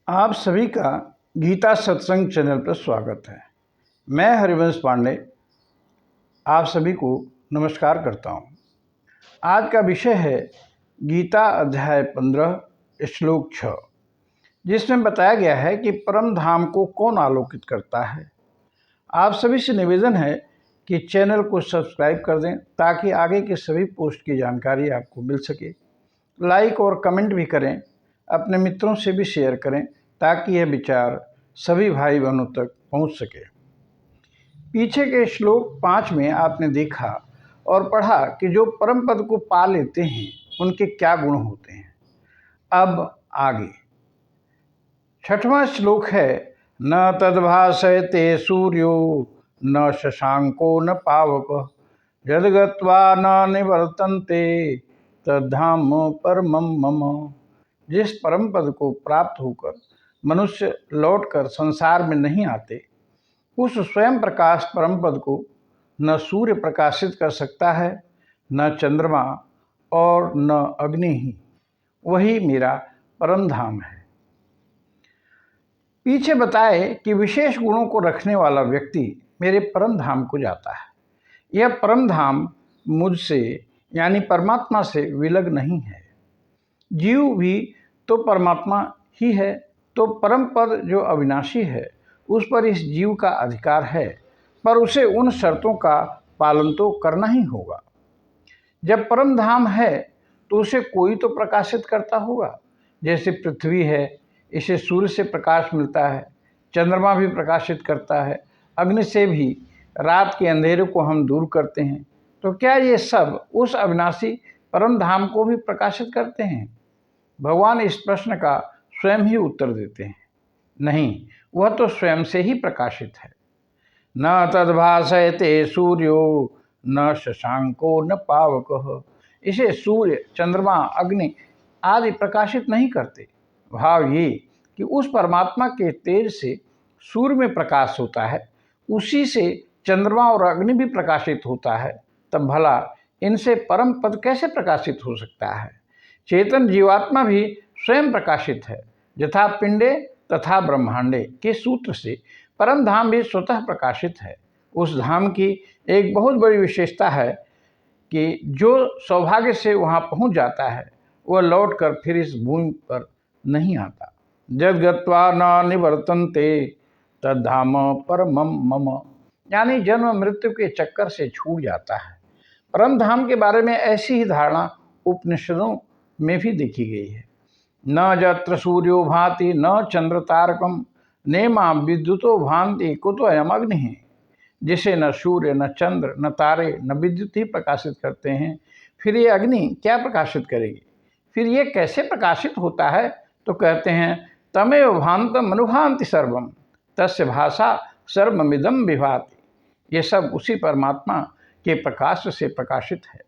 आप सभी का गीता सत्संग चैनल पर स्वागत है। मैं हरिवंश पांडे आप सभी को नमस्कार करता हूँ। आज का विषय है गीता अध्याय 15 श्लोक 6, जिसमें बताया गया है कि परम धाम को कौन आलोकित करता है। आप सभी से निवेदन है कि चैनल को सब्सक्राइब कर दें ताकि आगे के सभी पोस्ट की जानकारी आपको मिल सके। लाइक और कमेंट भी करें, अपने मित्रों से भी शेयर करें ताकि यह विचार सभी भाई बहनों तक पहुंच सके। पीछे के श्लोक 5 में आपने देखा और पढ़ा कि जो परम पद को पा लेते हैं उनके क्या गुण होते हैं। अब आगे 6वां श्लोक है, न तद्भासयते सूर्यो न शशांको न पावक यद्गत्वा न निवर्तन्ते तद्धाम परमं मम। जिस परम पद को प्राप्त होकर मनुष्य लौटकर संसार में नहीं आते, उस स्वयं प्रकाश परम पद को न सूर्य प्रकाशित कर सकता है, न चंद्रमा और न अग्नि ही। वही मेरा परम धाम है। पीछे बताए कि विशेष गुणों को रखने वाला व्यक्ति मेरे परम धाम को जाता है। यह परम धाम मुझसे यानी परमात्मा से विलग नहीं है। जीव भी तो परमात्मा ही है, तो परम पद जो अविनाशी है उस पर इस जीव का अधिकार है, पर उसे उन शर्तों का पालन तो करना ही होगा। जब परम धाम है तो उसे कोई तो प्रकाशित करता होगा। जैसे पृथ्वी है, इसे सूर्य से प्रकाश मिलता है, चंद्रमा भी प्रकाशित करता है, अग्नि से भी रात के अंधेरे को हम दूर करते हैं। तो क्या ये सब उस अविनाशी परम धाम को भी प्रकाशित करते हैं? भगवान इस प्रश्न का स्वयं ही उत्तर देते हैं, नहीं, वह तो स्वयं से ही प्रकाशित है। न तद्भासयते सूर्यो न शशांको न पावक। इसे सूर्य, चंद्रमा, अग्नि आदि प्रकाशित नहीं करते। भाव ये कि उस परमात्मा के तेज से सूर्य में प्रकाश होता है, उसी से चंद्रमा और अग्नि भी प्रकाशित होता है, तब भला इनसे परम पद कैसे प्रकाशित हो सकता है? चेतन जीवात्मा भी स्वयं प्रकाशित है। यथा पिंडे तथा ब्रह्मांडे के सूत्र से परम धाम भी स्वतः प्रकाशित है। उस धाम की एक बहुत बड़ी विशेषता है कि जो सौभाग्य से वहाँ पहुँच जाता है वह लौटकर फिर इस भूमि पर नहीं आता। जद गत्वा न निवर्तन्ते तद्धाम परमं मम, यानी जन्म मृत्यु के चक्कर से छूट जाता है। परम धाम के बारे में ऐसी ही धारणा उपनिषदों में भी देखी गई है। न जत्र सूर्यो भाति न चंद्र तारकम नेमा विद्युतो भांति कुतो अयम अग्नि। जिसे न सूर्य न चंद्र न तारे न विद्युत ही प्रकाशित करते हैं, फिर ये अग्नि क्या प्रकाशित करेगी? फिर ये कैसे प्रकाशित होता है? तो कहते हैं, तमेव भांतम अनुभांति सर्वम तस्य भाषा सर्वमिदं विभाति। ये सब उसी परमात्मा के प्रकाश से प्रकाशित है।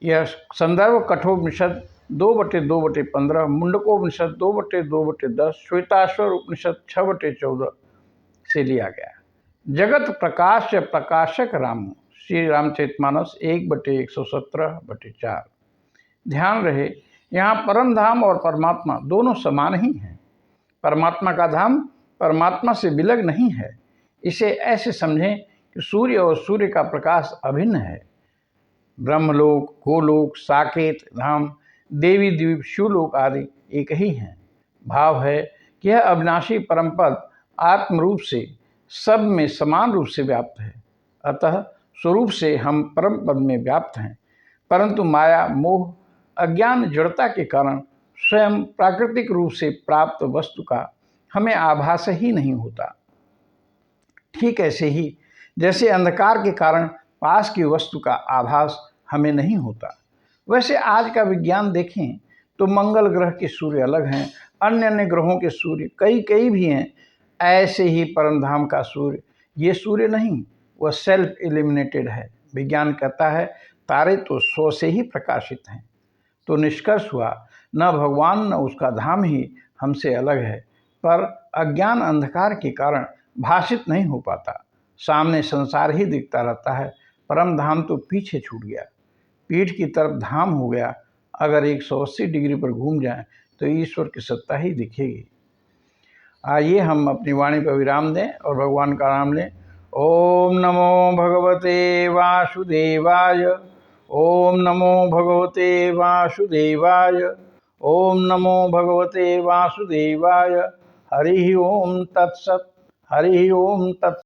यह संदर्भ कठोपनिषद 2/2/15, मुंडकोपनिषद 2/2/10, श्वेताश्वर उपनिषद 6/14 से लिया गया। जगत प्रकाश प्रकाशक राम, श्री रामचरितमानस 1/117/4। ध्यान रहे, यहाँ परम धाम और परमात्मा दोनों समान ही हैं। परमात्मा का धाम परमात्मा से विलग नहीं है। इसे ऐसे समझें कि सूर्य और सूर्य का प्रकाश अभिन्न है। ब्रह्मलोक, गोलोक, साकेत धाम, देवी द्वीप, शिवलोक आदि एक ही हैं। भाव है कि यह अविनाशी परम पद आत्म रूप से सब में समान रूप से व्याप्त है। अतः स्वरूप से हम परम पद में व्याप्त हैं, परंतु माया, मोह, अज्ञान, जड़ता के कारण स्वयं प्राकृतिक रूप से प्राप्त वस्तु का हमें आभास ही नहीं होता। ठीक ऐसे ही जैसे अंधकार के कारण पास की वस्तु का आभास हमें नहीं होता, वैसे आज का विज्ञान देखें तो मंगल ग्रह के सूर्य अलग हैं, अन्य अन्य ग्रहों के सूर्य कई भी हैं। ऐसे ही परमधाम का सूर्य ये सूर्य नहीं, वह सेल्फ इल्यूमिनेटेड है। विज्ञान कहता है तारे तो स्व से ही प्रकाशित हैं। तो निष्कर्ष हुआ, न भगवान न उसका धाम ही हमसे अलग है, पर अज्ञान अंधकार के कारण भाषित नहीं हो पाता। सामने संसार ही दिखता रहता है, परम धाम तो पीछे छूट गया, पीठ की तरफ धाम हो गया। अगर 180 डिग्री पर घूम जाएं तो ईश्वर की सत्ता ही दिखेगी। आइए हम अपनी वाणी पर विराम दें और भगवान का नाम लें। ओम नमो भगवते वासुदेवाय। ओम नमो भगवते वासुदेवाय। ओम नमो भगवते वासुदेवाय। हरि ओम तत्सत। हरि ओम तत्सत।